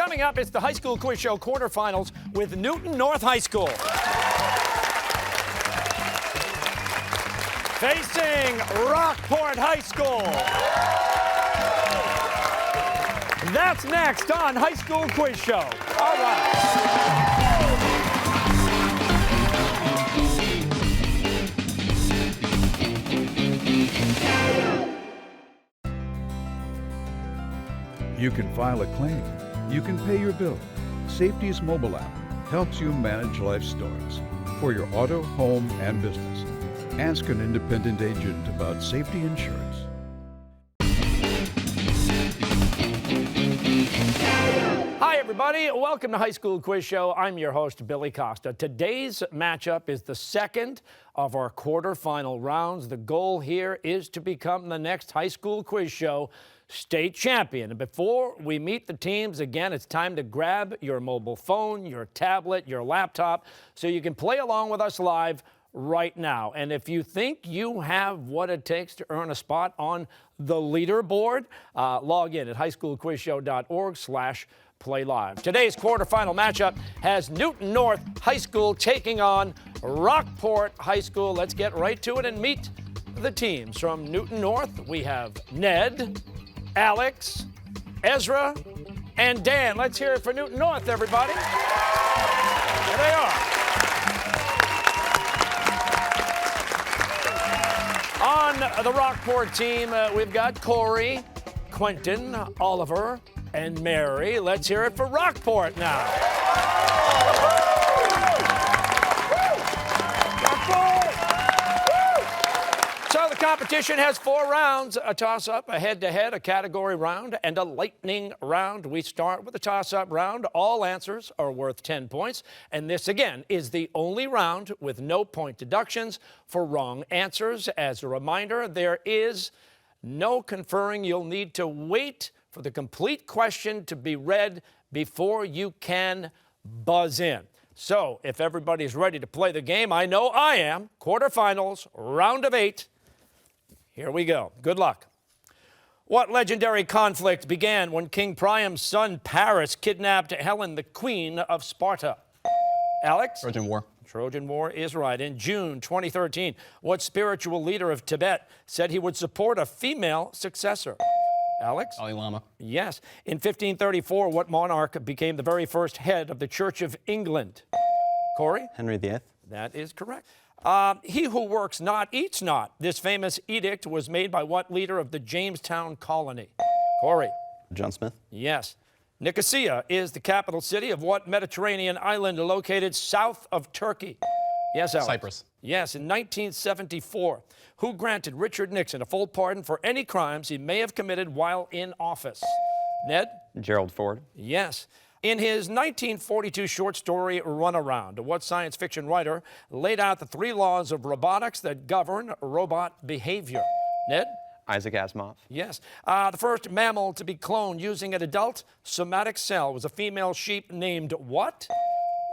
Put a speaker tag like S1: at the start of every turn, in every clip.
S1: Coming up, it's the High School Quiz Show quarterfinals with Newton North High School. Facing Rockport High School. That's next on High School Quiz Show. All right.
S2: You can file a claim. You can pay your bill. Safety's mobile app helps you manage life storms for your auto, home, and business. Ask an independent agent about safety insurance.
S1: Hi, everybody. Welcome to High School Quiz Show. I'm your host, Billy Costa. Today's matchup is the second of our quarterfinal rounds. The goal here is to become the next High School Quiz Show state champion. And before we meet the teams, again, it's time to grab your mobile phone, your tablet, your laptop, so you can play along with us live right now. And if you think you have what it takes to earn a spot on the leaderboard, log in at highschoolquizshow.org/play live. Today's quarterfinal matchup has Newton North High School taking on Rockport High School. Let's get right to it and meet the teams. From Newton North, we have Ned, Alex, Ezra, and Dan. Let's hear it for Newton North, everybody. There they are. On the Rockport team, we've got Corey, Quentin, Oliver, and Mary. Let's hear it for Rockport now. So the competition has 4 rounds, a toss-up, a head-to-head, a category round, and a lightning round. We start with the toss-up round. All answers are worth 10 points. And this, again, is the only round with no point deductions for wrong answers. As a reminder, there is no conferring. You'll need to wait for the complete question to be read before you can buzz in. So if everybody's ready to play the game, I know I am. Quarterfinals, round of 8. Here we go. Good luck. What legendary conflict began when King Priam's son Paris kidnapped Helen, the Queen of Sparta? Alex?
S3: Trojan War.
S1: Trojan War is right. In June 2013, what spiritual leader of Tibet said he would support a female successor? Alex?
S3: Dalai Lama.
S1: Yes. In 1534, what monarch became the very first head of the Church of England? Corey?
S3: Henry VIII.
S1: That is correct. He who works not eats not. This famous edict was made by what leader of the Jamestown colony? Corey?
S3: John Smith.
S1: Yes. Nicosia is the capital city of what Mediterranean island located south of Turkey? Yes, Alex.
S3: Cyprus.
S1: Yes, in 1974. Who granted Richard Nixon a full pardon for any crimes he may have committed while in office? Ned?
S3: Gerald Ford.
S1: Yes. In his 1942 short story, Runaround, what science fiction writer laid out the 3 laws of robotics that govern robot behavior? Ned?
S3: Isaac Asimov.
S1: Yes. The first mammal to be cloned using an adult somatic cell was a female sheep named what?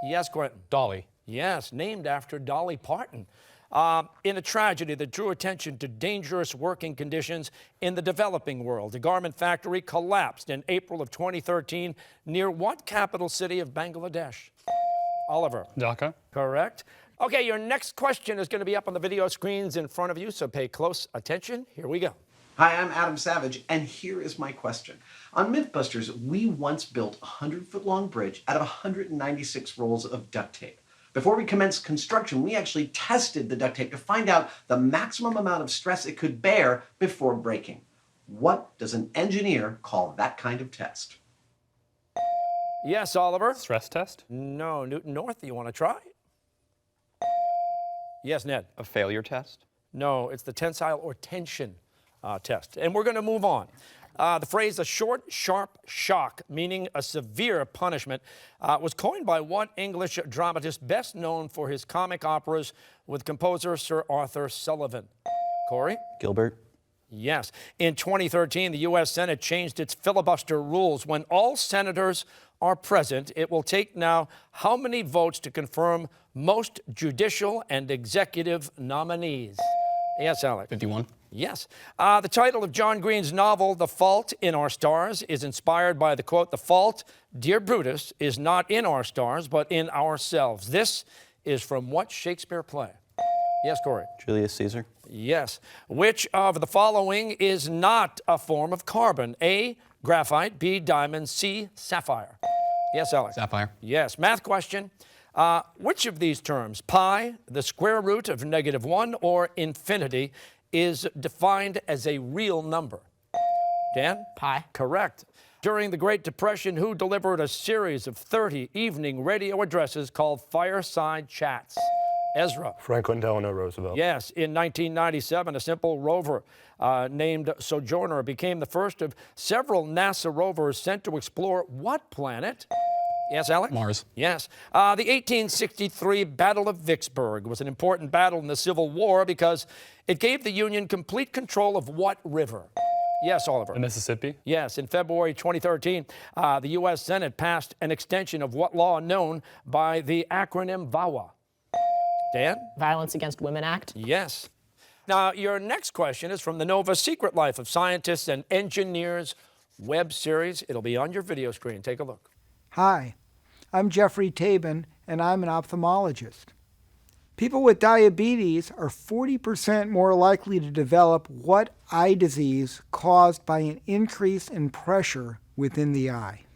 S1: Yes, Quentin.
S3: Dolly.
S1: Yes, named after Dolly Parton. In a tragedy that drew attention to dangerous working conditions in the developing world, a garment factory collapsed in April of 2013 near what capital city of Bangladesh? Oliver.
S3: Dhaka.
S1: Correct. Okay, your next question is going to be up on the video screens in front of you, so pay close attention. Here we go.
S4: Hi, I'm Adam Savage, and here is my question. On Mythbusters, we once built a 100-foot-long bridge out of 196 rolls of duct tape. Before we commenced construction, we actually tested the duct tape to find out the maximum amount of stress it could bear before breaking. What does an engineer call that kind of test?
S1: Yes, Oliver.
S3: Stress test.
S1: No, Newton North, you want to try? Yes, Ned.
S3: A failure test.
S1: No, it's the tensile or tension test. And we're going to move on. The phrase "a short, sharp shock," meaning a severe punishment, was coined by what English dramatist best known for his comic operas with composer Sir Arthur Sullivan? Corey?
S3: Gilbert.
S1: Yes. In 2013, the U.S. Senate changed its filibuster rules. When all senators are present, it will take now how many votes to confirm most judicial and executive nominees? Yes, Alex.
S3: 51.
S1: Yes. The title of John Green's novel, The Fault in Our Stars, is inspired by the quote, "The fault, dear Brutus, is not in our stars, but in ourselves." This is from what Shakespeare play? Yes, Corey.
S3: Julius Caesar.
S1: Yes. Which of the following is not a form of carbon? A, graphite, B, diamond, C, sapphire. Yes, Alex.
S5: Sapphire.
S1: Yes. Math question. Which of these terms, pi, the square root of -1, or infinity, is defined as a real number? Dan?
S6: Pi.
S1: Correct. During the Great Depression, who delivered a series of 30 evening radio addresses called Fireside Chats? Ezra.
S7: Franklin Delano Roosevelt.
S1: Yes, in 1997, a simple rover named Sojourner became the first of several NASA rovers sent to explore what planet? Yes, Alex?
S5: Mars.
S1: Yes. The 1863 Battle of Vicksburg was an important battle in the Civil War because it gave the Union complete control of what river? Yes, Oliver.
S7: The Mississippi.
S1: Yes, in February 2013, the U.S. Senate passed an extension of what law known by the acronym VAWA? Dan?
S6: Violence Against Women Act.
S1: Yes. Now, your next question is from the Nova Secret Life of Scientists and Engineers web series. It'll be on your video screen. Take a look.
S8: Hi, I'm Jeffrey Tabin, and I'm an ophthalmologist. People with diabetes are 40% more likely to develop what eye disease caused by an increase in pressure within the eye?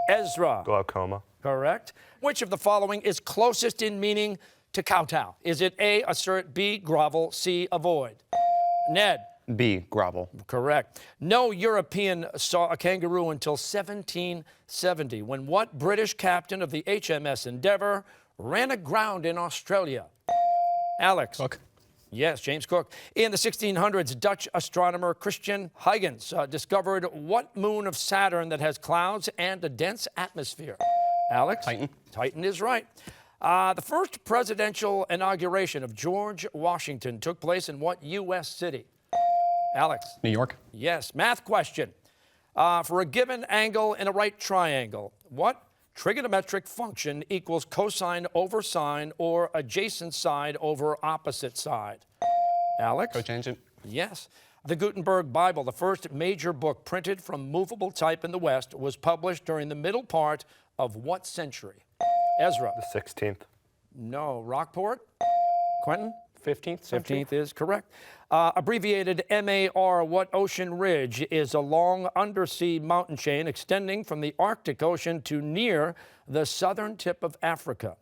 S1: Ezra.
S7: Glaucoma.
S1: Correct. Which of the following is closest in meaning to kowtow? Is it A, assert, B, grovel, C, avoid? Ned.
S3: B, grovel.
S1: Correct. No European saw a kangaroo until 1770, when what British captain of the HMS Endeavour ran aground in Australia? Alex.
S5: Cook.
S1: Yes, James Cook. In the 1600s, Dutch astronomer Christian Huygens discovered what moon of Saturn that has clouds and a dense atmosphere? Alex?
S3: Titan.
S1: Titan is right. The first presidential inauguration of George Washington took place in what U.S. city? Alex?
S5: New York.
S1: Yes. Math question. For a given angle in a right triangle, what trigonometric function equals cosine over sine or adjacent side over opposite side? Alex?
S5: Cotangent.
S1: Yes. The Gutenberg Bible, the first major book printed from movable type in the West, was published during the middle part of what century? Ezra?
S7: The 16th.
S1: No. Rockport? Quentin?
S7: 15th century.
S1: 15th is correct. Abbreviated MAR, what ocean ridge is a long undersea mountain chain extending from the Arctic Ocean to near the southern tip of Africa?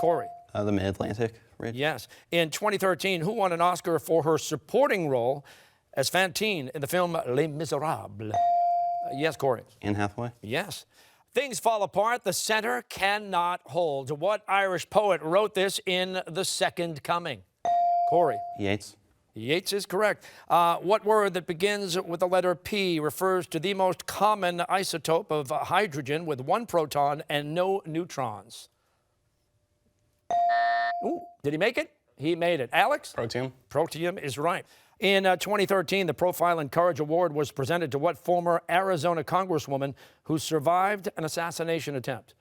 S1: Corey?
S3: The Mid-Atlantic Ridge.
S1: Yes. In 2013, who won an Oscar for her supporting role as Fantine in the film Les Miserables? Yes, Corey?
S3: Anne Hathaway.
S1: Yes. Things fall apart, the center cannot hold. What Irish poet wrote this in The Second Coming? Corey?
S3: Yeats.
S1: Yeats is correct. What word that begins with the letter P refers to the most common isotope of hydrogen with 1 proton and no neutrons? Ooh, did he make it? He made it. Alex?
S5: Protium.
S1: Protium is right. In 2013, the Profile in Courage Award was presented to what former Arizona congresswoman who survived an assassination attempt?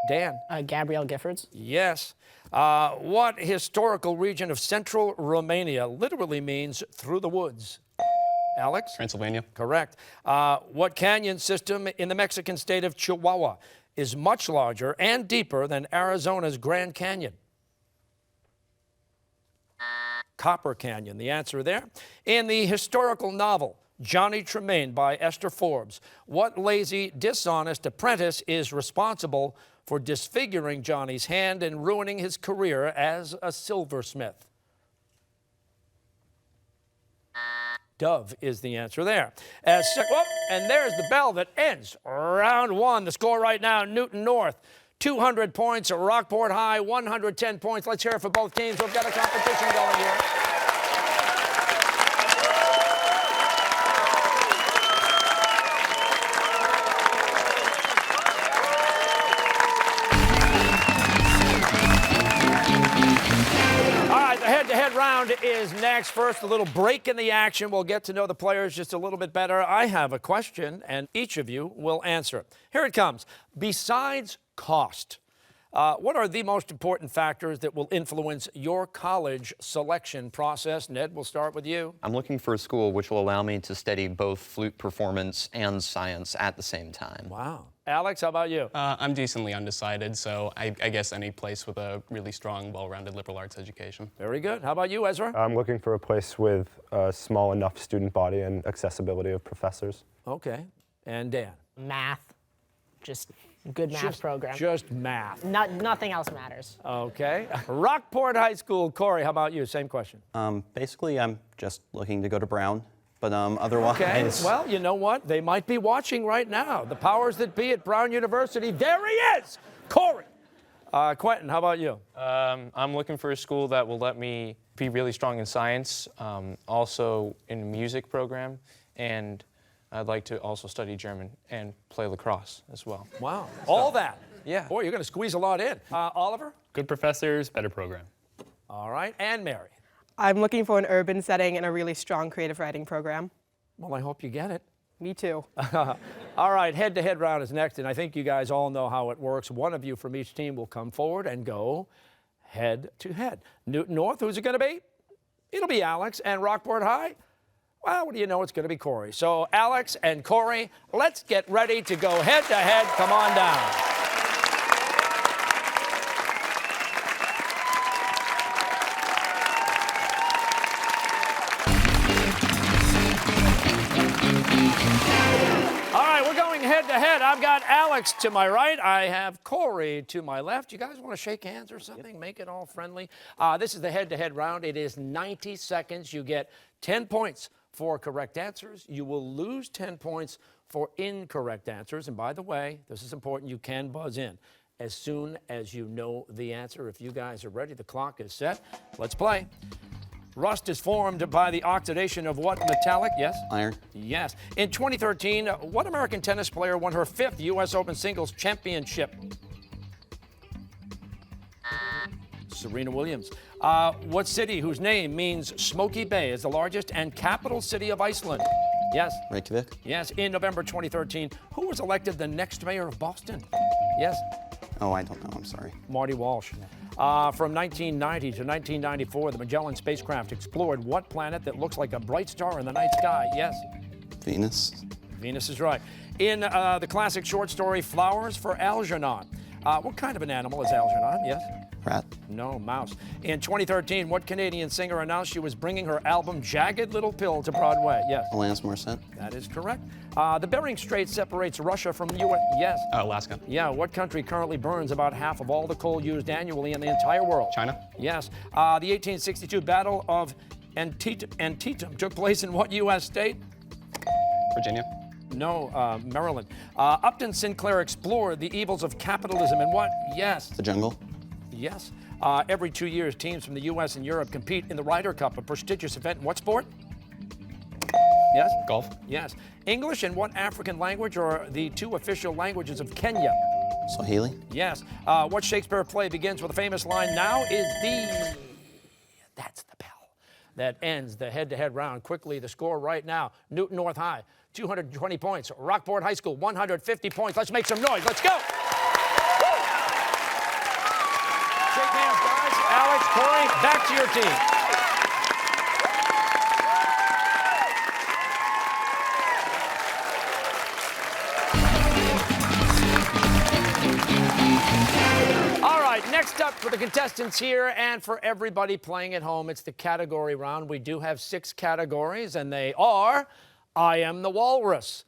S1: Dan?
S6: Gabrielle Giffords.
S1: Yes. What historical region of central Romania literally means through the woods? Alex?
S5: Transylvania.
S1: Correct. What canyon system in the Mexican state of Chihuahua is much larger and deeper than Arizona's Grand Canyon? Copper Canyon, the answer there. In the historical novel Johnny Tremaine by Esther Forbes, what lazy, dishonest apprentice is responsible for disfiguring Johnny's hand and ruining his career as a silversmith? Dove is the answer there. And there's the bell that ends round 1. The score right now, Newton North, 200 points, Rockport High, 110 points. Let's hear it for both teams. We've got a competition going here. Head-to-head round is next. First, a little break in the action. We'll get to know the players just a little bit better. I have a question, and each of you will answer it. Here it comes. Besides cost, What are the most important factors that will influence your college selection process? Ned, we'll start with you.
S3: I'm looking for a school which will allow me to study both flute performance and science at the same time.
S1: Wow. Alex, how about you?
S7: I'm decently undecided, so I guess any place with a really strong, well-rounded liberal arts education.
S1: Very good. How about you, Ezra?
S5: I'm looking for a place with a small enough student body and accessibility of professors.
S1: Okay. And Dan?
S6: Math. Just good math program.
S1: Just math.
S6: Nothing else matters.
S1: Okay. Rockport High School. Corey, how about you? Same question.
S3: Basically, I'm just looking to go to Brown, but otherwise...
S1: Okay. Well, you know what? They might be watching right now. The powers that be at Brown University. There he is! Corey! Quentin, how about you?
S9: I'm looking for a school that will let me be really strong in science, also in the music program, and I'd like to also study German and play lacrosse as well.
S1: Wow. All that?
S9: Yeah.
S1: Boy, you're going to squeeze a lot in. Oliver?
S7: Good professors, better program.
S1: All right. And Mary?
S10: I'm looking for an urban setting and a really strong creative writing program.
S1: Well, I hope you get it.
S10: Me too.
S1: All right, head-to-head round is next, and I think you guys all know how it works. One of you from each team will come forward and go head-to-head. Newton North, who's it going to be? It'll be Alex. And Rockport High? Well, what do you know? It's going to be Corey. So, Alex and Corey, let's get ready to go head-to-head. Come on down. Head-to-head, I've got Alex to my right. I have Corey to my left. You guys want to shake hands or something? Yep. Make it all friendly. This is the head-to-head round. It is 90 seconds. You get 10 points for correct answers. You will lose 10 points for incorrect answers. And by the way, this is important, you can buzz in as soon as you know the answer. If you guys are ready, the clock is set. Let's play. Rust is formed by the oxidation of what metallic? Yes?
S3: Iron.
S1: Yes. In 2013, what American tennis player won her 5th U.S. Open singles championship? Serena Williams. What city whose name means Smoky Bay is the largest and capital city of Iceland? Yes?
S3: Reykjavik.
S1: Yes. In November 2013, who was elected the next mayor of Boston? Yes?
S3: Oh, I don't know. I'm sorry.
S1: Marty Walsh. From 1990 to 1994, the Magellan spacecraft explored what planet that looks like a bright star in the night sky? Yes?
S3: Venus.
S1: Venus is right. In the classic short story, Flowers for Algernon, what kind of an animal is Algernon? Yes?
S3: Rat.
S1: No, mouse. In 2013, what Canadian singer announced she was bringing her album Jagged Little Pill to Broadway? Yes?
S3: Alanis Morissette.
S1: That is correct. The Bering Strait separates Russia from the U.S. Yes?
S7: Alaska.
S1: Yeah, what country currently burns about half of all the coal used annually in the entire world?
S7: China.
S1: Yes. The 1862 Battle of Antietam took place in what U.S. state?
S7: Virginia.
S1: No, Maryland. Upton Sinclair explored the evils of capitalism in what? Yes.
S3: The jungle.
S1: Yes. Every 2 years, teams from the U.S. and Europe compete in the Ryder Cup, a prestigious event in what sport? Yes?
S7: Golf.
S1: Yes. English and what African language are the 2 official languages of Kenya?
S3: Swahili.
S1: Yes. What Shakespeare play begins with a famous line, now is the... That's the bell. That ends the head-to-head round. Quickly, the score right now. Newton North High, 220 points. Rockport High School, 150 points. Let's make some noise. Let's go. Shake hands, guys. Alex, Corey, back to your team. All right, next up for the contestants here and for everybody playing at home, it's the category round. We do have 6 categories, and they are I Am the Walrus,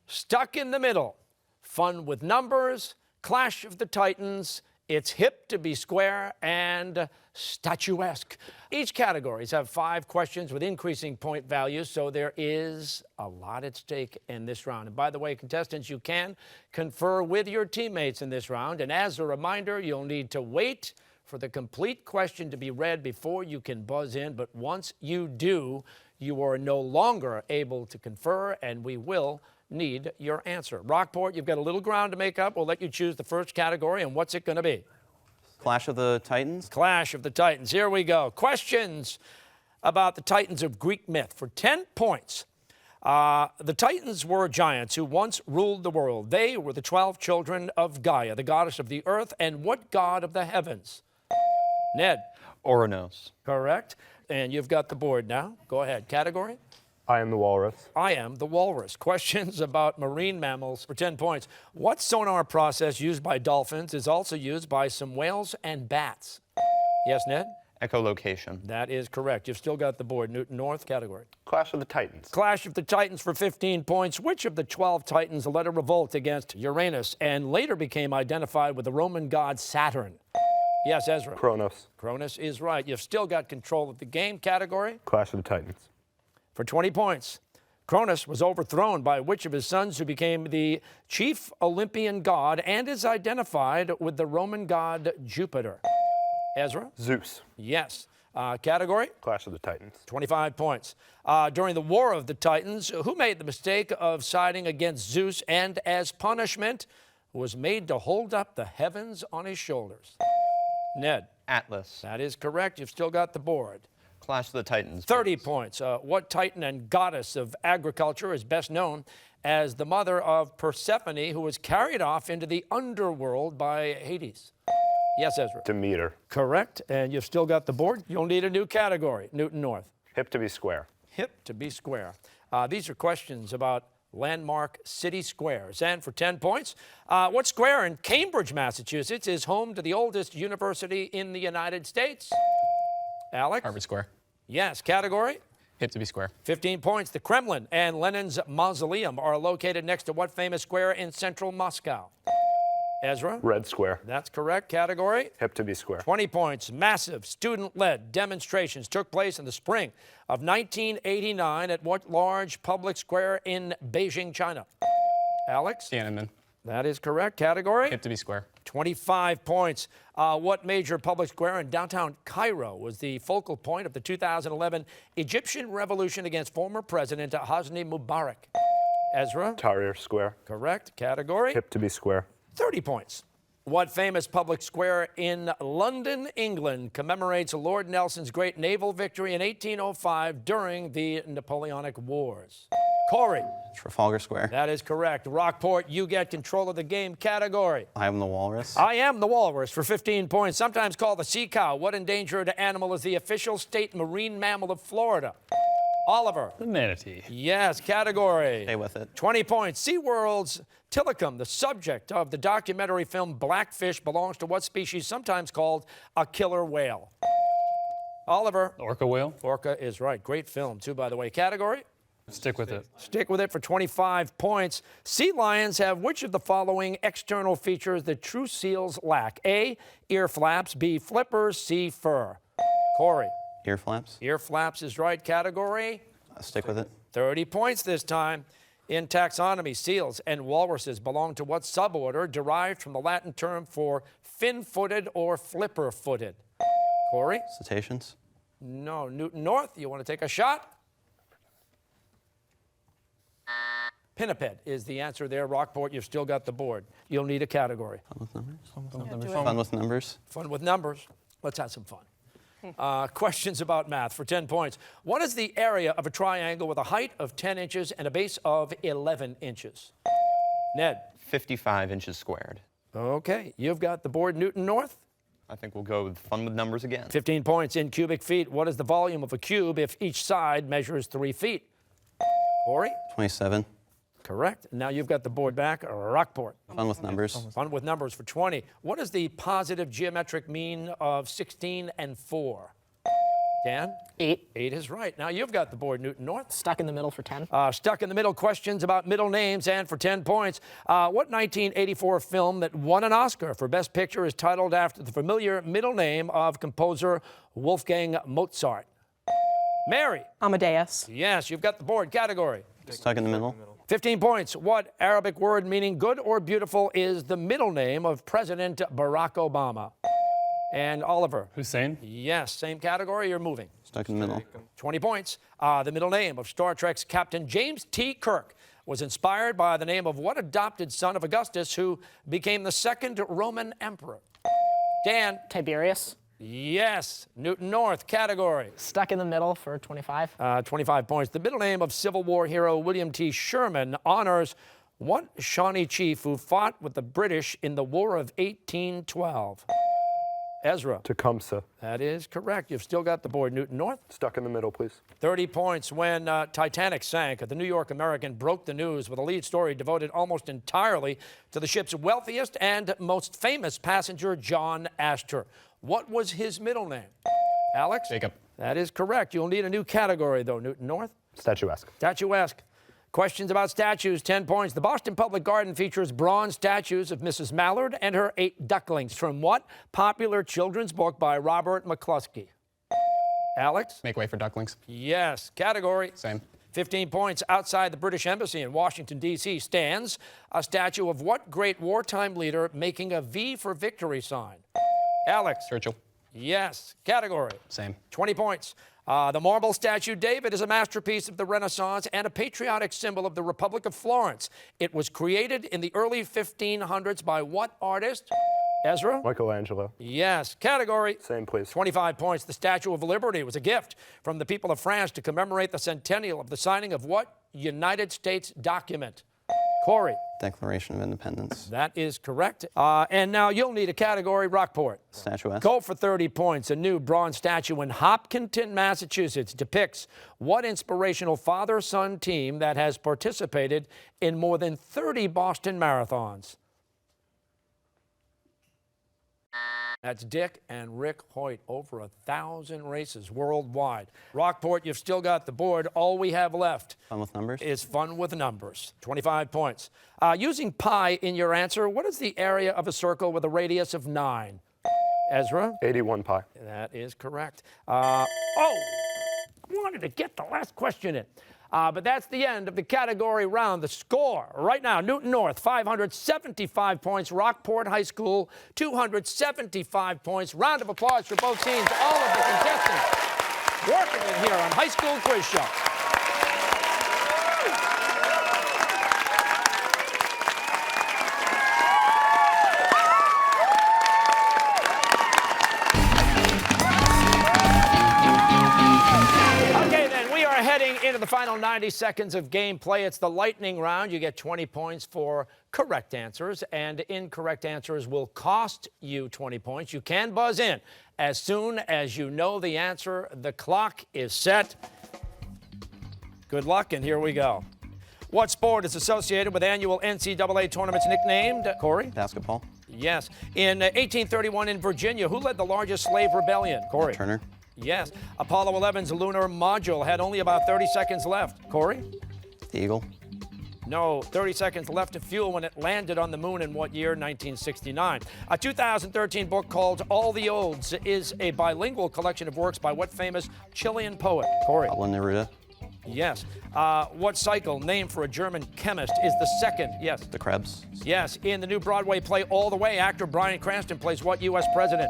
S1: Stuck in the Middle, Fun with Numbers, Clash of the Titans, It's Hip to Be Square, and Statuesque. Each categories have 5 questions with increasing point values, so there is a lot at stake in this round. And by the way, contestants, you can confer with your teammates in this round. And as a reminder, you'll need to wait for the complete question to be read before you can buzz in. But once you do, you are no longer able to confer, and we will need your answer. Rockport, you've got a little ground to make up. We'll let you choose the first category, and what's it going to be?
S3: Clash of the Titans.
S1: Clash of the Titans. Here we go. Questions about the Titans of Greek myth for 10 points. The Titans were giants who once ruled the world. They were the 12 children of Gaia, the goddess of the earth, and what god of the heavens? Ned.
S3: Oranos.
S1: Correct. And you've got the board now. Go ahead. Category?
S5: I am the walrus.
S1: I am the walrus. Questions about marine mammals for 10 points. What sonar process used by dolphins is also used by some whales and bats? Yes, Ned?
S3: Echolocation.
S1: That is correct. You've still got the board. Newton North category.
S5: Clash of the Titans.
S1: Clash of the Titans for 15 points. Which of the 12 Titans led a revolt against Uranus and later became identified with the Roman god Saturn? Yes, Ezra.
S5: Kronos.
S1: Cronus is right. You've still got control of the game. Category?
S5: Clash of the Titans.
S1: For 20 points. Cronus was overthrown by which of his sons who became the chief Olympian god and is identified with the Roman god Jupiter? Ezra?
S5: Zeus.
S1: Yes. Category?
S5: Clash of the Titans.
S1: 25 points. During the War of the Titans, who made the mistake of siding against Zeus and as punishment was made to hold up the heavens on his shoulders? Ned.
S3: Atlas.
S1: That is correct. You've still got the board.
S3: Clash of the Titans.
S1: 30 points. What Titan and goddess of agriculture is best known as the mother of Persephone, who was carried off into the underworld by Hades? Yes, Ezra.
S5: Demeter.
S1: Correct. And you've still got the board. You'll need a new category. Newton North.
S5: Hip to be square.
S1: Hip to be square. These are questions about landmark city squares. And for 10 points, what square in Cambridge, Massachusetts is home to the oldest university in the United States? Alex?
S7: Harvard Square.
S1: Yes. Category?
S7: Hip to be square.
S1: 15 points. The Kremlin and Lenin's mausoleum are located next to what famous square in central Moscow? Ezra?
S5: Red Square.
S1: That's correct. Category?
S5: Hip to be square.
S1: 20 points. Massive student-led demonstrations took place in the spring of 1989 at what large public square in Beijing, China? Alex?
S7: Tiananmen.
S1: That is correct. Category?
S7: Hip to be square.
S1: 25 points. What major public square in downtown Cairo was the focal point of the 2011 Egyptian revolution against former President Hosni Mubarak? Ezra?
S5: Tahrir Square.
S1: Correct. Category?
S5: Hip to be square.
S1: 30 points. What famous public square in London, England commemorates Lord Nelson's great naval victory in 1805 during the Napoleonic Wars? Corey?
S3: Trafalgar Square.
S1: That is correct. Rockport, you get control of the game. Category?
S3: I am the walrus.
S1: I am the walrus for 15 points, sometimes called the sea cow. What endangered animal is the official state marine mammal of Florida? Oliver?
S11: The manatee.
S1: Yes. Category?
S3: Stay with it.
S1: 20 points. SeaWorld's Tilikum, the subject of the documentary film Blackfish, belongs to what species sometimes called a killer whale? Oliver?
S11: Orca whale.
S1: Orca is right. Great film, too, by the way. Category?
S11: Stick with it.
S1: Stick with it for 25 points. Sea lions have which of the following external features that true seals lack? A, ear flaps, B, flippers, C, fur. Corey?
S3: Ear flaps.
S1: Ear flaps is right. Category?
S3: Stick with it.
S1: 30 points this time. In taxonomy, seals and walruses belong to what suborder derived from the Latin term for fin-footed or flipper-footed? Corey?
S3: Cetaceans.
S1: No. Newton North, you want to take a shot? Pinniped is the answer there. Rockport, you've still got the board. You'll need a category.
S3: Fun with numbers.
S10: Yeah,
S3: Fun with numbers.
S1: Fun with numbers. Let's have some fun. Questions about math for 10 points. What is the area of a triangle with a height of 10 inches and a base of 11 inches? Ned?
S3: 55 inches squared.
S1: Okay, you've got the board. Newton North?
S3: I think we'll go with fun with numbers again.
S1: 15 points. In cubic feet, what is the volume of a cube if each side measures 3 feet? Corey?
S3: 27.
S1: Correct. Now you've got the board back. Rockport.
S3: Fun with numbers.
S1: Fun with numbers for 20. What is the positive geometric mean of 16 and 4? Dan?
S6: 8.
S1: 8 is right. Now you've got the board, Newton North.
S6: Stuck in the middle for 10.
S1: Stuck in the middle, questions about middle names, and for 10 points. What 1984 film that won an Oscar for Best Picture is titled after the familiar middle name of composer Wolfgang Mozart? Mary?
S10: Amadeus.
S1: Yes, you've got the board. Category?
S3: Stuck in the middle.
S1: 15 points. What Arabic word meaning good or beautiful is the middle name of President Barack Obama? And Oliver?
S11: Hussein.
S1: Yes, same category. You're moving.
S3: Stuck in the middle.
S1: 20 points. The middle name of Star Trek's Captain James T. Kirk was inspired by the name of what adopted son of Augustus who became the second Roman emperor? Dan?
S6: Tiberius.
S1: Yes. Newton North, category.
S6: Stuck in the middle for 25.
S1: 25 points. The middle name of Civil War hero William T. Sherman honors what Shawnee chief who fought with the British in the War of 1812? Ezra.
S5: Tecumseh.
S1: That is correct. You've still got the board. Newton North.
S5: Stuck in the middle, please.
S1: 30 points. When Titanic sank, the New York American broke the news with a lead story devoted almost entirely to the ship's wealthiest and most famous passenger, John Astor. What was his middle name? Alex?
S7: Jacob.
S1: That is correct. You'll need a new category, though, Newton North.
S5: Statuesque.
S1: Statuesque. Questions about statues, 10 points. The Boston Public Garden features bronze statues of Mrs. Mallard and her 8 ducklings from what popular children's book by Robert McCluskey? Alex?
S7: Make way for ducklings.
S1: Yes. Category?
S7: Same.
S1: 15 points. Outside the British Embassy in Washington, D.C. stands a statue of what great wartime leader making a V for victory sign? Alex?
S7: Churchill.
S1: Yes. Category?
S7: Same.
S1: 20 points. The marble statue David is a masterpiece of the Renaissance and a patriotic symbol of the Republic of Florence. It was created in the early 1500s by what artist? Ezra?
S5: Michelangelo.
S1: Yes. Category?
S5: Same, please.
S1: 25 points. The Statue of Liberty was a gift from the people of France to commemorate the centennial of the signing of what United States document? Corey?
S3: Declaration of Independence.
S1: That is correct. And now you'll need a category, Rockport.
S3: Statuesque.
S1: Go for 30 points. A new bronze statue in Hopkinton, Massachusetts depicts what inspirational father-son team that has participated in more than 30 Boston marathons? That's Dick and Rick Hoyt, over 1,000 races worldwide. Rockport, you've still got the board. All we have left
S3: Fun with numbers.
S1: is fun with numbers. 25 points. Using pi in your answer, what is the area of a circle with a radius of 9? Ezra?
S5: 81 pi.
S1: That is correct. Wanted to get the last question in. But that's the end of the category round. The score right now, Newton North, 575 points. Rockport High School, 275 points. Round of applause for both teams. All of the contestants working in here on High School Quiz Show. Heading into the final 90 seconds of gameplay, it's the lightning round. You get 20 points for correct answers, and incorrect answers will cost you 20 points. You can buzz in as soon as you know the answer. The clock is set. Good luck, and here we go. What sport is associated with annual NCAA tournaments nicknamed, Corey?
S3: Basketball.
S1: Yes. In 1831 in Virginia, who led the largest slave rebellion? Corey?
S3: Turner.
S1: Yes. Apollo 11's lunar module had only about 30 seconds left. Corey?
S3: The Eagle.
S1: No, 30 seconds left to fuel when it landed on the moon in what year? 1969. A 2013 book called All the Odes is a bilingual collection of works by what famous Chilean poet? Corey?
S3: Pablo Neruda.
S1: Yes. What cycle, named for a German chemist, is the second? Yes.
S3: The Krebs.
S1: Yes. In the new Broadway play All the Way, actor Bryan Cranston plays what U.S. president?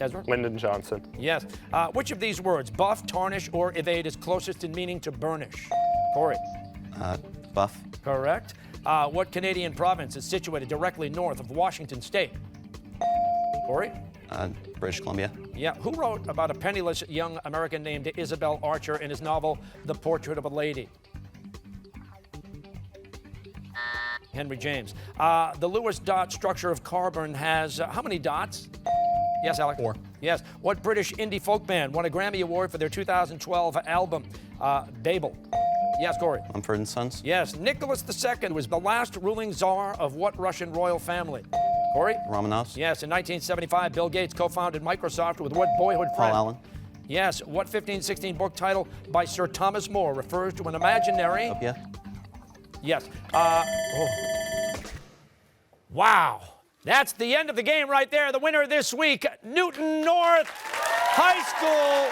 S1: Ezra?
S5: Lyndon Johnson.
S1: Yes. Which of these words, buff, tarnish, or evade, is closest in meaning to burnish? Corey?
S3: Buff.
S1: Correct. What Canadian province is situated directly north of Washington State? Corey?
S3: British Columbia.
S1: Yeah. Who wrote about a penniless young American named Isabel Archer in his novel The Portrait of a Lady? Henry James. The Lewis dot structure of carbon has how many dots? Yes, Alex?
S7: 4.
S1: Yes. What British indie folk band won a Grammy Award for their 2012 album, Babel? Yes, Corey?
S3: Mumford & Sons.
S1: Yes. Nicholas II was the last ruling czar of what Russian royal family? Corey?
S3: Romanovs.
S1: Yes. In 1975, Bill Gates co-founded Microsoft with what boyhood friend?
S3: Paul Allen.
S1: Yes. What 1516 book title by Sir Thomas More refers to an imaginary?
S3: Utopia.
S1: Yes. Wow. That's the end of the game right there. The winner this week, Newton North High School.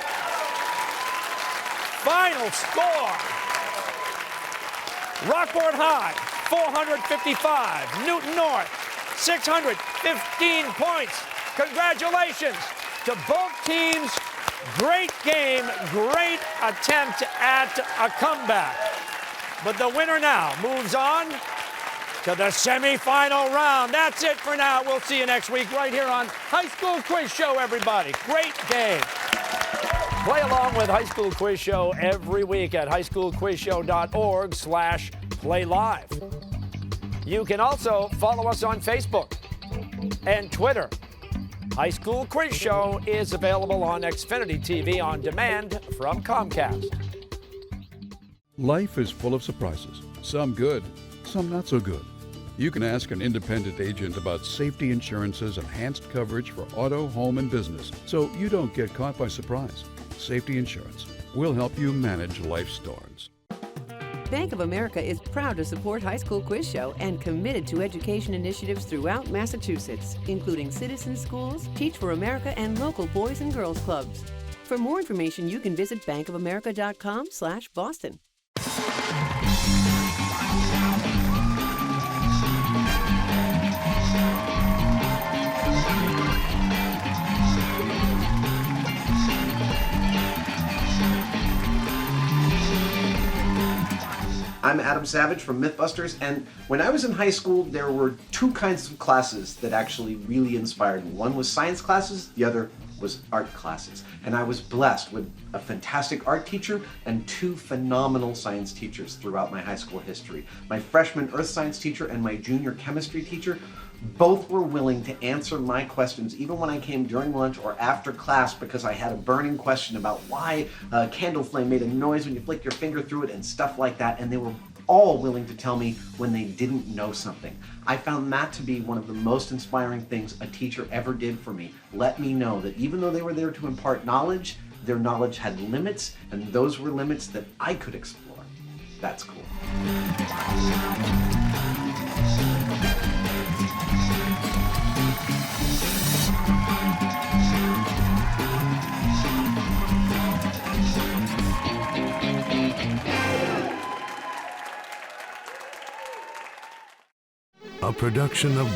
S1: Final score. Rockport High, 455. Newton North, 615 points. Congratulations to both teams. Great game, great attempt at a comeback. But the winner now moves on to the semifinal round. That's it for now. We'll see you next week right here on High School Quiz Show, everybody. Great game. Play along with High School Quiz Show every week at highschoolquizshow.org/playlive. You can also follow us on Facebook and Twitter. High School Quiz Show is available on Xfinity TV on demand from Comcast.
S2: Life is full of surprises, some good, some not so good. You can ask an independent agent about safety insurance's enhanced coverage for auto, home, and business so you don't get caught by surprise. Safety Insurance will help you manage life's storms.
S11: Bank of America is proud to support High School Quiz Show and committed to education initiatives throughout Massachusetts, including citizen schools, Teach for America, and local boys and girls clubs. For more information, you can visit bankofamerica.com/Boston.
S4: I'm Adam Savage from Mythbusters, and when I was in high school, there were two kinds of classes that actually really inspired me. One was science classes, the other was art classes. And I was blessed with a fantastic art teacher and two phenomenal science teachers throughout my high school history. My freshman earth science teacher and my junior chemistry teacher both were willing to answer my questions even when I came during lunch or after class because I had a burning question about why a candle flame made a noise when you flick your finger through it and stuff like that, and they were all willing to tell me when they didn't know something. I found that to be one of the most inspiring things a teacher ever did for me. Let me know that even though they were there to impart knowledge, their knowledge had limits, and those were limits that I could explore. That's cool.
S12: A production of